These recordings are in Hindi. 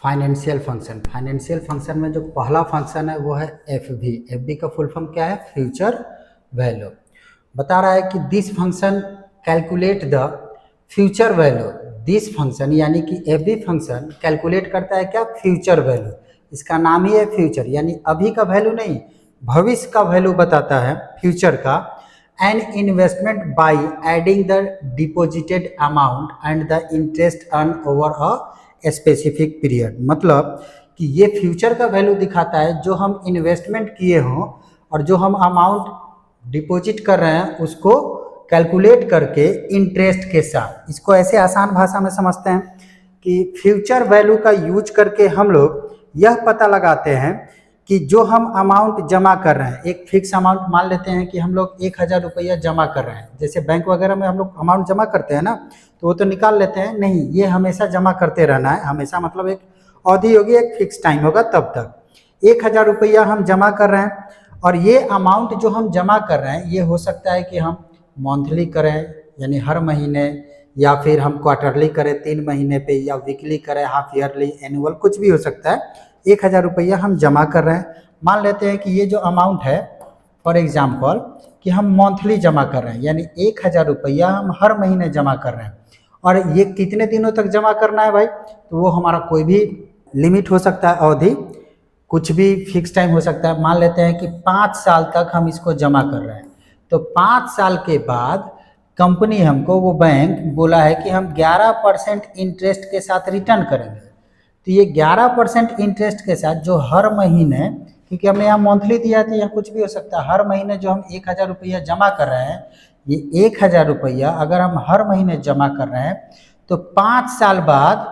फाइनेंशियल फंक्शन में जो पहला फंक्शन है वो है एफ बी का फुल फॉर्म क्या है? Future value. बता रहा है कि this function calculate the future value. This function यानी कि एफ बी फंक्शन कैलकुलेट करता है क्या? Future value. इसका नाम ही है फ्यूचर, यानी अभी का वैल्यू नहीं, भविष्य का वैल्यू बताता है फ्यूचर का। An investment by adding the deposited amount and the interest earn over a specific period. मतलब कि ये फ्यूचर का वैल्यू दिखाता है जो हम इन्वेस्टमेंट किए हों और जो हम अमाउंट डिपॉजिट कर रहे हैं उसको कैलकुलेट करके इंटरेस्ट के साथ। इसको ऐसे आसान भाषा में समझते हैं कि फ्यूचर वैल्यू का यूज करके हम लोग यह पता लगाते हैं कि जो हम अमाउंट जमा कर रहे हैं, एक फिक्स अमाउंट मान लेते हैं कि हम लोग 1,000 रुपया जमा कर रहे हैं। जैसे बैंक वगैरह में हम लोग अमाउंट जमा करते हैं ना, तो वो तो निकाल लेते हैं, नहीं, ये हमेशा जमा करते रहना है। हमेशा मतलब एक अवधि होगी, एक फिक्स टाइम होगा, तब तक 1,000 रुपया हम जमा कर रहे हैं। और ये अमाउंट जो हम जमा कर रहे हैं ये हो सकता है कि हम मंथली करें यानी हर महीने, या फिर हम क्वार्टरली करें 3 महीने पे, या वीकली करें, हाफ ईयरली, एनुअल, कुछ भी हो सकता है। 1,000 रुपया हम जमा कर रहे हैं। मान लेते हैं कि ये जो अमाउंट है, फॉर एग्जाम्पल कि हम मंथली जमा कर रहे हैं, यानी 1,000 रुपया हम हर महीने जमा कर रहे हैं। और ये कितने दिनों तक जमा करना है भाई? तो वो हमारा कोई भी लिमिट हो सकता है, अवधि, कुछ भी फिक्स टाइम हो सकता है। मान लेते हैं कि 5 साल तक हम इसको जमा कर रहे हैं। तो 5 साल के बाद कंपनी हमको, वो बैंक बोला है कि हम 11% इंटरेस्ट के साथ रिटर्न करेंगे। तो ये 11% इंटरेस्ट के साथ जो हर महीने, क्योंकि हमने यहाँ मंथली दिया था, यहाँ कुछ भी हो सकता है, हर महीने जो हम 1,000 रुपया जमा कर रहे हैं, ये 1,000 रुपया अगर हम हर महीने जमा कर रहे हैं तो 5 साल बाद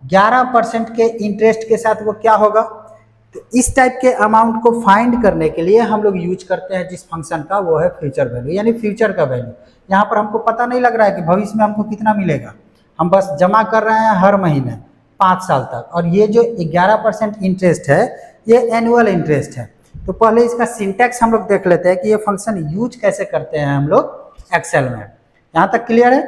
11% के इंटरेस्ट के साथ वो क्या होगा? तो इस टाइप के अमाउंट को फाइंड करने के लिए हम लोग यूज करते हैं जिस फंक्शन का, वो है फ्यूचर वैल्यू, यानी फ्यूचर का वैल्यू। यहाँ पर हमको पता नहीं लग रहा है कि भविष्य में हमको कितना मिलेगा, हम बस जमा कर रहे हैं हर महीने 5 साल तक। और ये जो 11% इंटरेस्ट है ये एनुअल इंटरेस्ट है। तो पहले इसका सिंटैक्स हम लोग देख लेते हैं कि ये फंक्शन यूज कैसे करते हैं हम लोग एक्सेल में। यहाँ तक क्लियर है?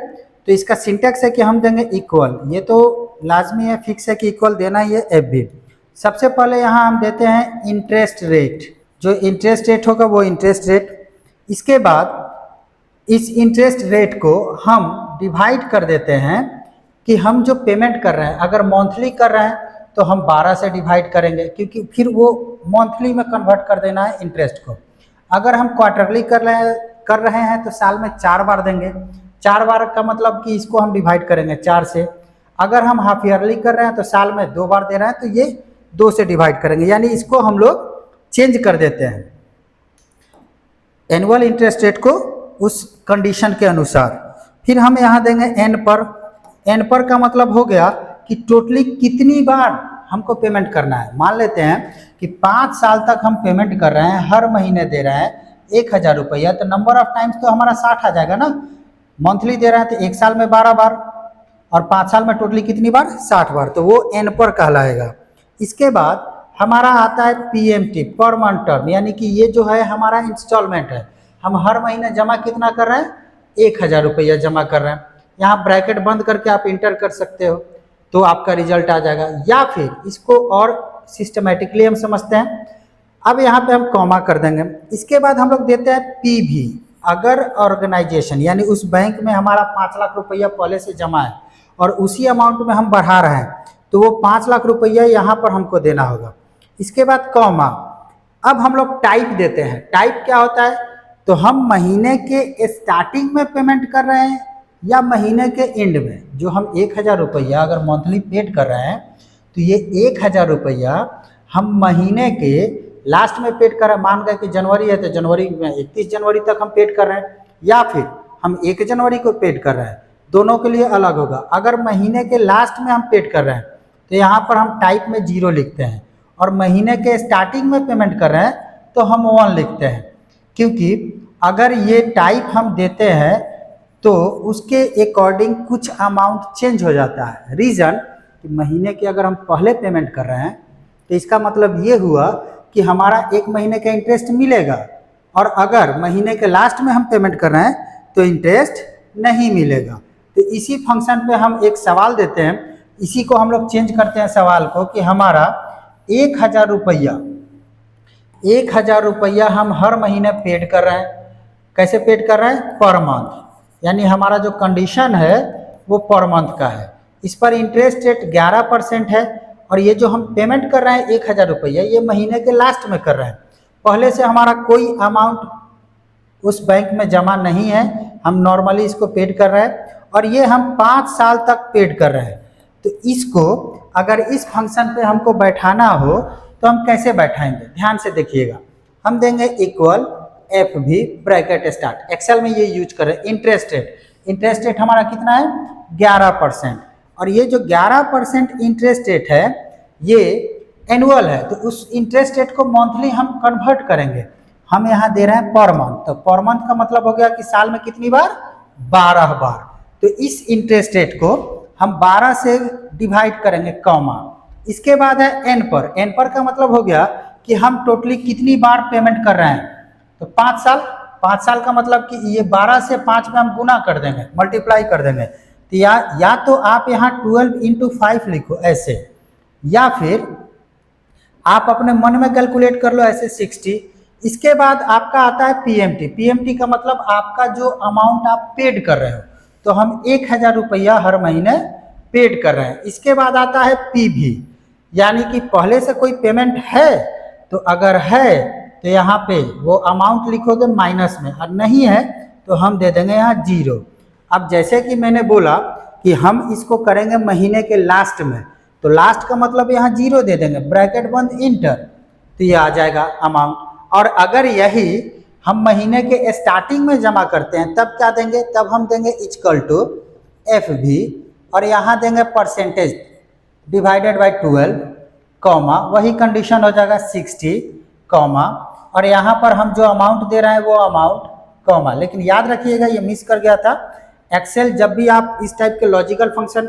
तो इसका सिंटैक्स है कि हम देंगे इक्वल, ये तो लाजमी है, फिक्स है कि इक्वल देना ही है एफ बी। सबसे पहले यहाँ हम देते हैं इंटरेस्ट रेट, जो इंटरेस्ट रेट होगा वो इंटरेस्ट रेट। इसके बाद इस इंटरेस्ट रेट को हम डिवाइड कर देते हैं कि हम जो पेमेंट कर रहे हैं, अगर मंथली कर रहे हैं तो हम 12 से डिवाइड करेंगे, क्योंकि फिर वो मंथली में कन्वर्ट कर देना है इंटरेस्ट को। अगर हम क्वार्टरली कर रहे हैं तो साल में 4 बार देंगे। 4 बार का मतलब कि इसको हम डिवाइड करेंगे 4 से। अगर हम हाफ ईयरली कर रहे हैं तो साल में 2 बार दे रहे हैं, तो ये 2 से डिवाइड करेंगे, यानी इसको हम लोग चेंज कर देते हैं एनुअल इंटरेस्ट रेट को उस कंडीशन के अनुसार। फिर हम यहाँ देंगे एन पर। एन पर का मतलब हो गया कि टोटली कितनी बार हमको पेमेंट करना है। मान लेते हैं कि 5 साल तक हम पेमेंट कर रहे हैं, हर महीने दे रहे हैं 1,000 रुपया, तो नंबर ऑफ टाइम्स तो हमारा 60 आ जाएगा ना। मंथली दे रहे हैं तो 1 साल में 12 बार, और 5 साल में टोटली कितनी बार? 60 बार, तो वो एन पर कहलाएगा। इसके बाद हमारा आता है पीएमटी, पर मंथ टर्म, यानी कि ये जो है हमारा इंस्टॉलमेंट है। हम हर महीने जमा कितना कर रहे हैं? 1,000 रुपया जमा कर रहे हैं। यहाँ ब्रैकेट बंद करके आप इंटर कर सकते हो तो आपका रिजल्ट आ जाएगा, या फिर इसको और सिस्टमेटिकली हम समझते हैं। अब यहाँ पे हम कॉमा कर देंगे। इसके बाद हम लोग देते हैं पीवी। अगर ऑर्गेनाइजेशन यानी उस बैंक में हमारा 5 लाख रुपया पहले से जमा है और उसी अमाउंट में हम बढ़ा रहे हैं, तो वो 5 लाख रुपया यहाँ पर हमको देना होगा। इसके बाद कॉमा। अब हम लोग टाइप देते हैं। टाइप क्या होता है? तो हम महीने के स्टार्टिंग में पेमेंट कर रहे हैं या महीने के एंड में। जो हम 1,000 रुपया अगर मंथली पेड कर रहे हैं, तो ये 1,000 रुपया हम महीने के लास्ट में पेड कर रहे हैं। मान गए कि जनवरी है तो जनवरी में 31 जनवरी तक हम पेड कर रहे हैं, या फिर हम 1 जनवरी को पेड कर रहे हैं, दोनों के लिए अलग होगा। अगर महीने के लास्ट में हम पेड कर रहे हैं तो यहाँ पर हम टाइप में 0 लिखते हैं, और महीने के स्टार्टिंग में पेमेंट कर रहे हैं तो हम 1 लिखते हैं। क्योंकि अगर ये टाइप हम देते हैं तो उसके अकॉर्डिंग कुछ अमाउंट चेंज हो जाता है। रीज़न कि महीने की अगर हम पहले पेमेंट कर रहे हैं तो इसका मतलब ये हुआ कि हमारा 1 महीने का इंटरेस्ट मिलेगा, और अगर महीने के लास्ट में हम पेमेंट कर रहे हैं तो इंटरेस्ट नहीं मिलेगा। तो इसी फंक्शन पे हम एक सवाल देते हैं इसी को हम लोग चेंज करते हैं सवाल को कि हमारा 1,000 रुपया 1,000 रुपया हम हर महीने पेड कर रहे हैं। कैसे पेड कर रहे हैं? पर मंथ, यानी हमारा जो कंडीशन है वो पर मंथ का है। इस पर इंटरेस्ट रेट 11% है और ये जो हम पेमेंट कर रहे हैं 1,000 रुपया, ये महीने के लास्ट में कर रहे हैं। पहले से हमारा कोई अमाउंट उस बैंक में जमा नहीं है, हम नॉर्मली इसको पेड कर रहे हैं और ये हम 5 साल तक पेड कर रहे हैं। तो इसको अगर इस फंक्शन पे हमको बैठाना हो तो हम कैसे बैठाएंगे? ध्यान से देखिएगा। हम देंगे इक्वल एफ भी ब्रैकेट स्टार्ट। एक्सेल में ये यूज करें। इंटरेस्ट रेट हमारा कितना है? 11%। और ये जो 11% इंटरेस्ट रेट है ये एनुअल है, तो उस इंटरेस्ट रेट को मंथली हम कन्वर्ट करेंगे। हम यहाँ दे रहे हैं पर मंथ, तो पर मंथ का मतलब हो गया कि साल में कितनी बार? 12 बार। तो इस इंटरेस्ट रेट को हम 12 से डिवाइड करेंगे, कॉमा। इसके बाद है एन पर। एन पर का मतलब हो गया कि हम टोटली कितनी बार पेमेंट कर रहे हैं, तो 5 साल। 5 साल का मतलब कि ये 12 से 5 में हम गुना कर देंगे, मल्टीप्लाई कर देंगे। तो या तो आप यहाँ 12 × 5 लिखो ऐसे, या फिर आप अपने मन में कैलकुलेट कर लो ऐसे 60। इसके बाद आपका आता है पीएमटी। पीएमटी का मतलब आपका जो अमाउंट आप पेड कर रहे हो, तो हम 1,000 रुपया हर महीने पेड कर रहे हैं। इसके बाद आता है पीवी, यानी कि पहले से कोई पेमेंट है, तो अगर है तो यहाँ पे वो अमाउंट लिखोगे माइनस में, और नहीं है तो हम दे देंगे यहाँ 0। अब जैसे कि मैंने बोला कि हम इसको करेंगे महीने के लास्ट में, तो लास्ट का मतलब यहाँ 0 दे देंगे, ब्रैकेट बंद, इंटर, तो ये आ जाएगा अमाउंट। और अगर यही हम महीने के स्टार्टिंग में जमा करते हैं तब क्या देंगे? तब हम देंगे इक्वल टू एफ भी, और यहाँ देंगे परसेंटेज डिवाइडेड बाई 12, कॉमा, वही कंडीशन हो जाएगा 60, कॉमा, और यहाँ पर हम जो अमाउंट दे रहे हैं वो अमाउंट, कॉमा। लेकिन याद रखिएगा, ये मिस कर गया था। एक्सेल जब भी आप इस टाइप के लॉजिकल फंक्शन,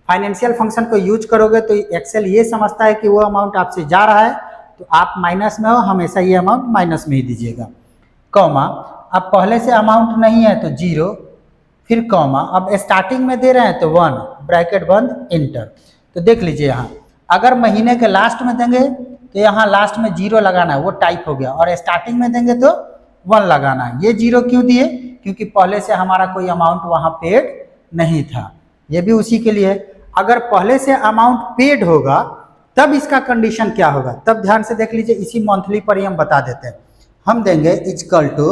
फाइनेंशियल फंक्शन को यूज करोगे तो एक्सेल ये समझता है कि वो अमाउंट आपसे जा रहा है, तो आप माइनस में हो, हमेशा ये अमाउंट माइनस में ही दीजिएगा, कॉमा। अब पहले से अमाउंट नहीं है तो 0, फिर कॉमा। अब स्टार्टिंग में दे रहे हैं तो 1, ब्रैकेट बंद, इंटर। तो देख लीजिए यहाँ, अगर महीने के लास्ट में देंगे तो यहाँ लास्ट में 0 लगाना है, वो टाइप हो गया, और स्टार्टिंग में देंगे तो 1 लगाना है। ये 0 क्यों दिए? क्योंकि पहले से हमारा कोई अमाउंट वहाँ पेड नहीं था। ये भी उसी के लिए। अगर पहले से अमाउंट पेड होगा तब इसका कंडीशन क्या होगा, तब ध्यान से देख लीजिए। इसी मंथली पर ही हम बता देते हैं। हम देंगे इक्वल टू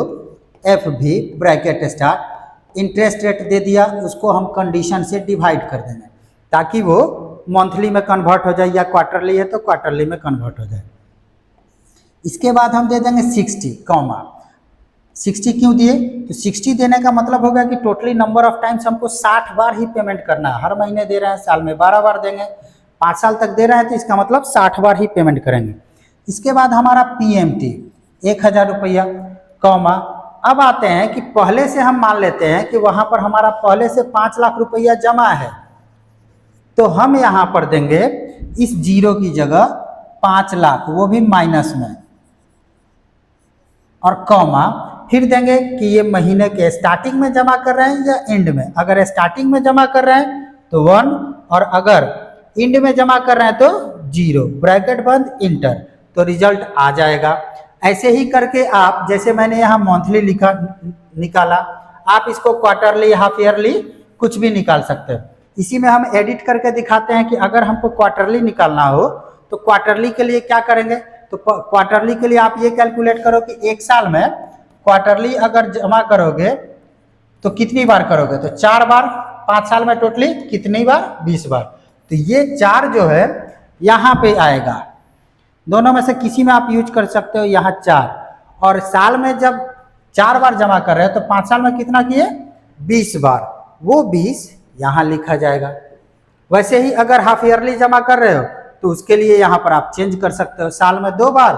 एफ भी ब्रैकेट स्टार्ट, इंटरेस्ट रेट दे दिया, उसको हम कंडीशन से डिवाइड कर देंगे ताकि वो मंथली में कन्वर्ट हो जाए, या क्वार्टरली है तो क्वार्टरली में कन्वर्ट हो जाए। इसके बाद हम दे देंगे 60, कॉमा। 60 क्यों दिए? तो 60 देने का मतलब होगा कि टोटली नंबर ऑफ टाइम्स हमको 60 बार ही पेमेंट करना है। हर महीने दे रहे हैं, साल में 12 बार देंगे, 5 साल तक दे रहे हैं, तो इसका मतलब 60 बार ही पेमेंट करेंगे। इसके बाद हमारा पीएमटी 1,000 रुपया, कॉमा। अब आते हैं कि पहले से हम मान लेते हैं कि वहां पर हमारा पहले से 5 लाख रुपया जमा है, तो हम यहाँ पर देंगे इस 0 की जगह 5 लाख, वो भी माइनस में, और कॉमा। फिर देंगे कि ये महीने के स्टार्टिंग में जमा कर रहे हैं या एंड में। अगर स्टार्टिंग में जमा कर रहे हैं तो 1, और अगर एंड में जमा कर रहे हैं तो 0, ब्रैकेट बंद, इंटर, तो रिजल्ट आ जाएगा। ऐसे ही करके आप, जैसे मैंने यहाँ मंथली निकाला, आप इसको क्वार्टरली, हाफ ईयरली, कुछ भी निकाल सकते हैं। इसी में हम एडिट करके दिखाते हैं कि अगर हमको क्वार्टरली निकालना हो तो क्वार्टरली के लिए क्या करेंगे। तो क्वार्टरली के लिए आप ये कैलकुलेट करो कि एक साल में क्वार्टरली अगर जमा करोगे तो कितनी बार करोगे, तो 4 बार। 5 साल में टोटली कितनी बार? 20 बार। तो ये 4 जो है यहाँ पे आएगा, दोनों में से किसी में आप यूज कर सकते हो, यहाँ 4। और साल में जब 4 बार जमा कर रहे हैं तो 5 साल में कितना किए? 20 बार, वो 20 यहाँ लिखा जाएगा। वैसे ही अगर हाफ ईयरली जमा कर रहे हो तो उसके लिए यहाँ पर आप चेंज कर सकते हो, साल में 2 बार,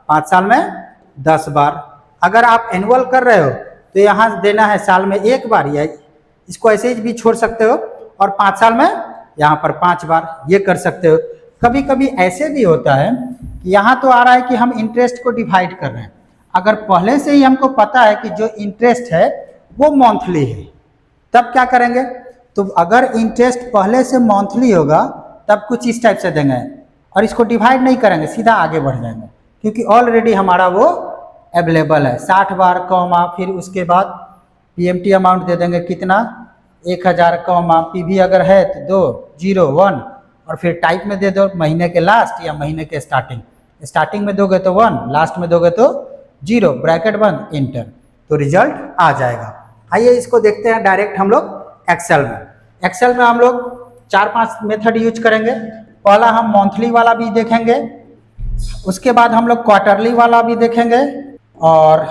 5 साल में 10 बार। अगर आप एनुअल कर रहे हो तो यहाँ देना है साल में 1 बार, या इसको ऐसे ही भी छोड़ सकते हो, और 5 साल में यहाँ पर 5 बार, ये कर सकते हो। कभी कभी ऐसे भी होता है कि यहाँ तो आ रहा है कि हम इंटरेस्ट को डिवाइड कर रहे हैं, अगर पहले से ही हमको पता है कि जो इंटरेस्ट है वो मंथली है, तब क्या करेंगे? तो अगर इंटरेस्ट पहले से मंथली होगा तब कुछ इस टाइप से देंगे और इसको डिवाइड नहीं करेंगे, सीधा आगे बढ़ जाएंगे, क्योंकि ऑलरेडी हमारा वो अवेलेबल है 60 बार कॉमा, फिर उसके बाद पीएमटी अमाउंट दे देंगे कितना 1000 कॉमा, पीवी अगर है तो 2 0 1 और फिर टाइप में दे दो महीने के लास्ट या महीने के स्टार्टिंग, स्टार्टिंग में दोगे तो 1, लास्ट में दोगे तो 0, ब्रैकेट बंद, इंटर, तो रिजल्ट आ जाएगा। आइए इसको देखते हैं डायरेक्ट हम लोग एक्सेल में। एक्सेल में हम लोग 4-5 मेथड यूज करेंगे। पहला हम मंथली वाला भी देखेंगे, उसके बाद हम लोग क्वार्टरली वाला भी देखेंगे और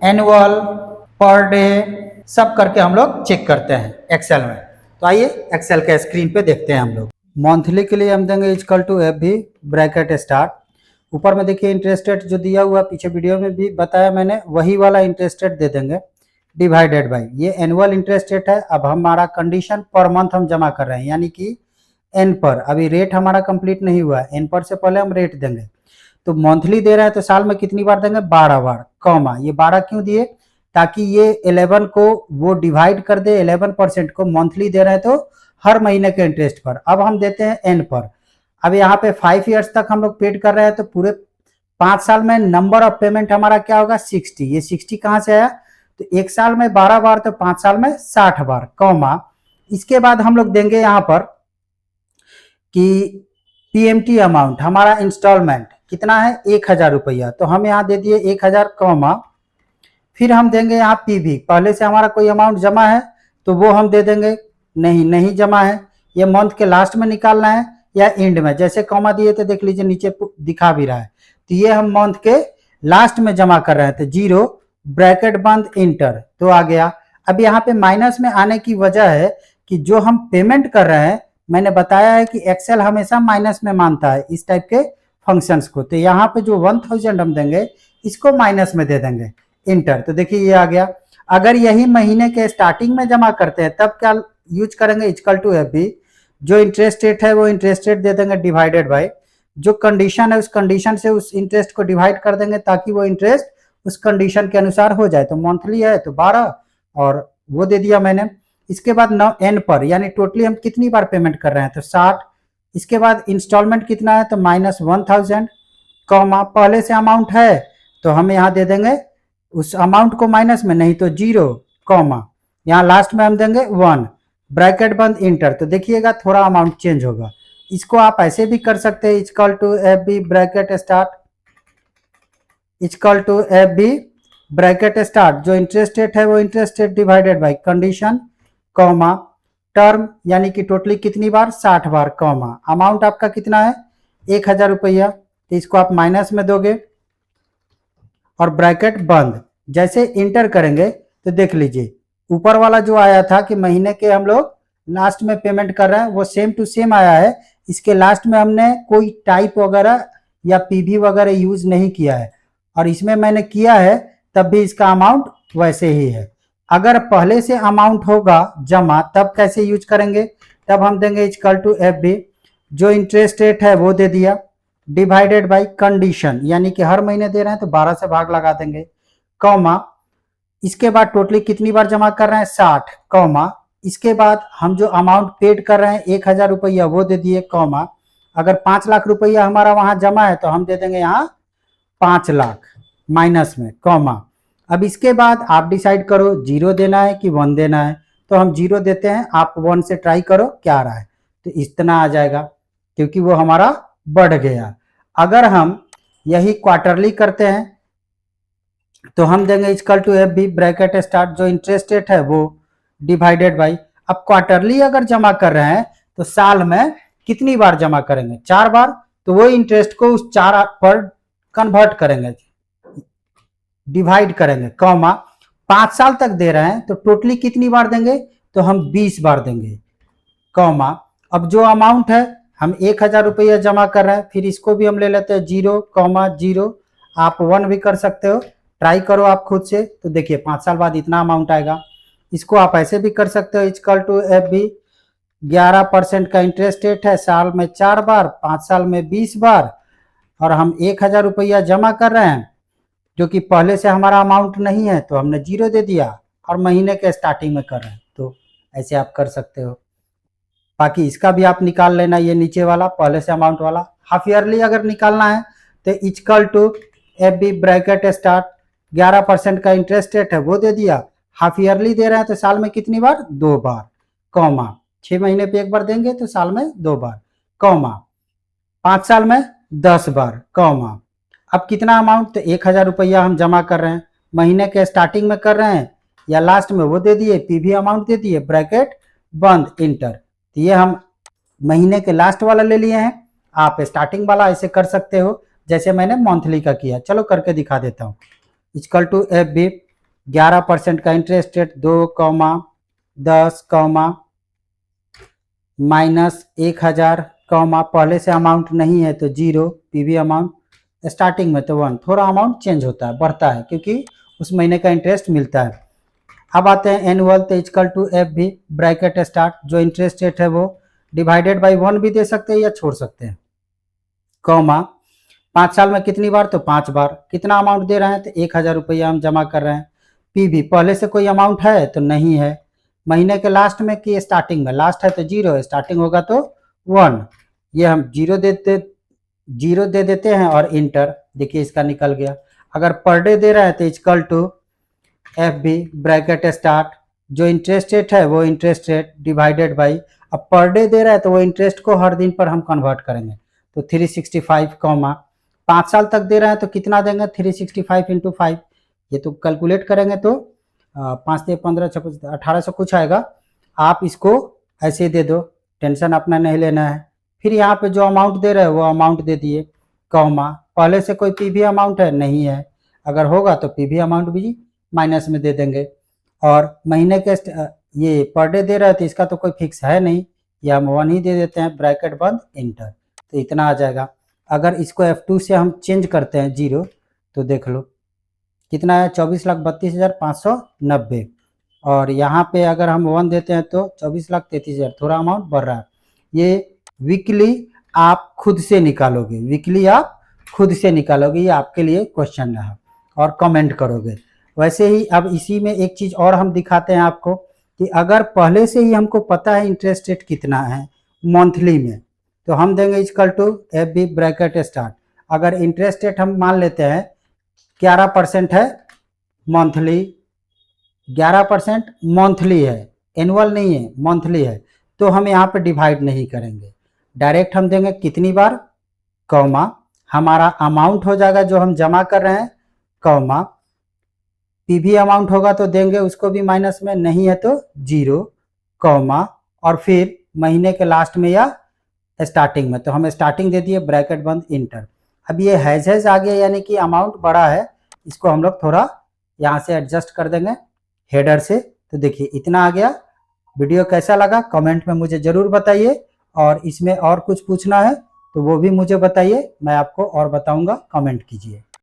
एनुअल, पर डे सब करके हम लोग चेक करते हैं एक्सेल में। तो आइए एक्सेल के स्क्रीन पे देखते हैं हम लोग। मंथली के लिए हम देंगे इक्वल टू एफ भी ब्रैकेट स्टार्ट। ऊपर में देखिए इंटरेस्ट रेट जो दिया हुआ पीछे वीडियो में भी बताया मैंने, वही वाला इंटरेस्ट रेट दे देंगे डिवाइडेड बाय, ये एनुअल इंटरेस्ट रेट है। अब हमारा कंडीशन पर मंथ हम जमा कर रहे हैं, यानी कि एन पर, अभी रेट हमारा कंप्लीट नहीं हुआ है, एन पर से पहले हम रेट देंगे। तो मंथली दे रहे हैं तो साल में कितनी बार देंगे 12 बार, कॉमा, ये 12 क्यों दिए, ताकि ये 11 को वो डिवाइड कर दे 11% को, मंथली दे रहे हैं तो हर महीने के इंटरेस्ट पर। अब हम देते हैं एन पर। अब यहाँ पे 5 ईयर्स तक हम लोग पेड कर रहे हैं, तो पूरे 5 साल में नंबर ऑफ पेमेंट हमारा क्या होगा 60। ये 60 कहाँ से आया, तो एक साल में 12 बार तो 5 साल में 60 बार, कॉमा। इसके बाद हम लोग देंगे यहाँ पर कि पीएमटी अमाउंट हमारा इंस्टॉलमेंट कितना है 1000 रुपया, तो हम यहाँ दे दिए 1000, कॉमा। फिर हम देंगे यहाँ पीवी, पहले से हमारा कोई अमाउंट जमा है तो वो हम दे देंगे, नहीं जमा है, ये मंथ के लास्ट में निकालना है या एंड में, जैसे कॉमा दिए थे देख लीजिए नीचे दिखा भी रहा है, तो ये हम मंथ के लास्ट में जमा कर रहे हैं, तो 0 ब्रैकेट बंद, इंटर, तो आ गया। अब यहाँ पे माइनस में आने की वजह है कि जो हम पेमेंट कर रहे हैं, मैंने बताया है कि एक्सेल हमेशा माइनस में मानता है इस टाइप के फंक्शंस को, तो यहाँ पे जो 1000 हम देंगे इसको माइनस में दे देंगे, इंटर, तो देखिए ये आ गया। अगर यही महीने के स्टार्टिंग में जमा करते हैं तब क्या यूज करेंगे, इक्वल टू एफ बी, जो इंटरेस्ट रेट है वो इंटरेस्ट रेट दे देंगे डिवाइडेड बाय, जो कंडीशन है उस कंडीशन से उस इंटरेस्ट को डिवाइड कर देंगे ताकि वो इंटरेस्ट उस कंडीशन के अनुसार हो जाए। तो मंथली है तो 12 और वो दे दिया मैंने। इसके बाद नौ एन पर, यानी टोटली हम कितनी बार पेमेंट कर रहे हैं तो 60। इसके बाद इंस्टॉलमेंट कितना है तो -1000, कॉमा, पहले से अमाउंट है तो हम यहाँ दे देंगे उस अमाउंट को माइनस में, नहीं तो 0, कॉमा, यहाँ लास्ट में हम देंगे 1, ब्रैकेट बंद, इंटर, तो देखिएगा थोड़ा अमाउंट चेंज होगा। इसको आप ऐसे भी कर सकते हैं, equal to F B bracket start, equal to F B bracket start, जो इंटरेस्ट रेट है वो interest rate divided by condition, comma, term यानी कि टोटली कितनी बार 60 बार, कॉमा, अमाउंट आपका कितना है 1000 रुपया, तो इसको आप माइनस में दोगे और ब्रैकेट बंद। जैसे इंटर करेंगे तो देख लीजिए ऊपर वाला जो आया था कि महीने के हम लोग लास्ट में पेमेंट कर रहे हैं वो सेम टू सेम आया है। इसके लास्ट में हमने कोई टाइप वगैरह या पीवी वगैरह यूज नहीं किया है, और इसमें मैंने किया है तब भी इसका अमाउंट वैसे ही है। अगर पहले से अमाउंट होगा जमा तब कैसे यूज करेंगे, तब हम देंगे इक्वल टू एफ बी, जो इंटरेस्ट रेट है वो दे दिया डिवाइडेड बाय कंडीशन, यानी कि हर महीने दे रहे हैं तो 12 से भाग लगा देंगे, कॉमा। इसके बाद टोटली कितनी बार जमा कर रहे हैं 60, कॉमा। इसके बाद हम जो अमाउंट पेड कर रहे हैं 1000 रुपया वो दे दिए, कॉमा। अगर 5 लाख रुपया हमारा वहां जमा है तो हम दे देंगे यहाँ 5 लाख माइनस में, कॉमा। अब इसके बाद आप डिसाइड करो 0 देना है कि 1 देना है, तो हम 0 देते हैं, आप 1 से ट्राई करो क्या आ रहा है, तो इतना आ जाएगा क्योंकि वो हमारा बढ़ गया। अगर हम यही क्वार्टरली करते हैं तो हम देंगे equal to F B bracket start, जो इंटरेस्ट रेट है वो डिवाइडेड बाय, अब क्वार्टरली अगर जमा कर रहे हैं तो साल में कितनी बार जमा करेंगे 4 बार, तो वो इंटरेस्ट को उस 4 पर कन्वर्ट करेंगे, डिवाइड करेंगे, कॉमा। 5 साल तक दे रहे हैं तो टोटली कितनी बार देंगे तो हम 20 बार देंगे, कॉमा। अब जो अमाउंट है हम 1000 रुपया जमा कर रहे हैं, फिर इसको भी हम ले लेते हैं 0, 0, आप 1 भी कर सकते हो, ट्राई करो आप खुद से, तो देखिए 5 साल बाद इतना अमाउंट आएगा। इसको आप ऐसे भी कर सकते हो, इक्वल टू एफ बी 11% का इंटरेस्ट रेट है, साल में 4 बार, 5 साल में 20 बार, और हम 1000 रुपया जमा कर रहे हैं जो कि पहले से हमारा अमाउंट नहीं है तो हमने 0 दे दिया और महीने के स्टार्टिंग में कर रहे हैं, तो ऐसे आप कर सकते हो। बाकी इसका भी आप निकाल लेना, ये नीचे वाला पहले से अमाउंट वाला। हाफ ईयरली अगर निकालना है तो equal to F B bracket start 11% का इंटरेस्ट रेट है वो दे दिया। हाफ ईयरली दे रहे हैं तो साल में कितनी बार, 2 बार, कॉमा 6 महीने पे एक बार देंगे तो साल में 2 बार, कॉमा 5 साल में 10 बार, कॉमा अब कितना अमाउंट, तो 1000 रुपया हम जमा कर रहे हैं, महीने के स्टार्टिंग में कर रहे हैं या लास्ट में, वो दे दिए, पीवी अमाउंट दे दिए, ब्रैकेट बंद, इंटर। तो ये हम महीने के लास्ट वाला ले लिए हैं, आप स्टार्टिंग वाला ऐसे कर सकते हो जैसे मैंने मंथली का किया। चलो करके दिखा देता हूँ। इक्वल टू एफ बी 11% का इंटरेस्ट रेट 2, 10, माइनस 1000, पहले से अमाउंट नहीं है तो 0, पीवी अमाउंट स्टार्टिंग में तो 1, थोड़ा अमाउंट चेंज होता है, बढ़ता है क्योंकि उस महीने का इंटरेस्ट मिलता है। अब आते हैं एनुअल, तो इक्वल टू एफ भी ब्रैकेट स्टार्ट, जो इंटरेस्ट रेट है वो डिवाइडेड बाई 1 भी दे सकते हैं या छोड़ सकते हैं, कॉमा 5 साल में कितनी बार, तो 5 बार, कितना अमाउंट दे रहे हैं, तो 1000 रुपया हम जमा कर रहे हैं। पीवी पहले से कोई अमाउंट है तो नहीं है, महीने के लास्ट में कि स्टार्टिंग में, लास्ट है तो 0, स्टार्टिंग होगा तो 1, ये हम 0 दे देते हैं और इंटर, देखिए इसका निकल गया। अगर पर डे दे रहा है तो equal to F B bracket start, जो इंटरेस्ट रेट है वो इंटरेस्ट रेट डिवाइडेड बाई, अब पर डे दे रहा है तो वो इंटरेस्ट को हर दिन पर हम कन्वर्ट करेंगे, तो 365, 5 साल तक दे रहे हैं तो कितना देंगे, 365 इंटू 5, ये तो कैलकुलेट करेंगे तो 5 से 15, 1800 कुछ आएगा। आप इसको ऐसे दे दो, टेंशन अपना नहीं लेना है। फिर यहाँ पे जो अमाउंट दे रहे हैं वो अमाउंट दे दिए, कॉमा पहले से कोई पीवी अमाउंट है नहीं है, अगर होगा तो पीवी अमाउंट भी माइनस में दे देंगे। और महीने के ये पर डे दे रहे हैं तो इसका तो कोई फिक्स है नहीं, ये हम 1 ही दे देते हैं, ब्रैकेट बंद, इंटर, तो इतना आ जाएगा। अगर इसको F2 से हम चेंज करते हैं 0, तो देख लो कितना है, 24,32,590, और यहाँ पे अगर हम 1 देते हैं तो 24,33,000, थोड़ा अमाउंट बढ़ रहा है। ये वीकली आप खुद से निकालोगे, वीकली आप खुद से निकालोगे, ये आपके लिए क्वेश्चन रहा, और कमेंट करोगे। वैसे ही अब इसी में एक चीज़ और हम दिखाते हैं आपको कि अगर पहले से ही हमको पता है इंटरेस्ट रेट कितना है मंथली में, तो हम देंगे equal to F B bracket start. अगर इंटरेस्ट रेट हम मान लेते हैं 11% है मंथली, 11% मंथली है, एनुअल नहीं है, मंथली है, तो हम यहाँ पे डिवाइड नहीं करेंगे, डायरेक्ट हम देंगे कितनी बार, कॉमा हमारा अमाउंट हो जाएगा जो हम जमा कर रहे हैं, कॉमा पीवी अमाउंट होगा तो देंगे उसको भी माइनस में, नहीं है तो 0, कॉमा और फिर महीने के लास्ट में या स्टार्टिंग में, तो हम स्टार्टिंग दे दिए, ब्रैकेट बंद, इंटर। अब ये हैज आ गया, यानी कि अमाउंट बड़ा है, इसको हम लोग थोड़ा यहाँ से एडजस्ट कर देंगे हेडर से, तो देखिए इतना आ गया। वीडियो कैसा लगा कमेंट में मुझे ज़रूर बताइए, और इसमें और कुछ पूछना है तो वो भी मुझे बताइए, मैं आपको और बताऊंगा, कमेंट कीजिए।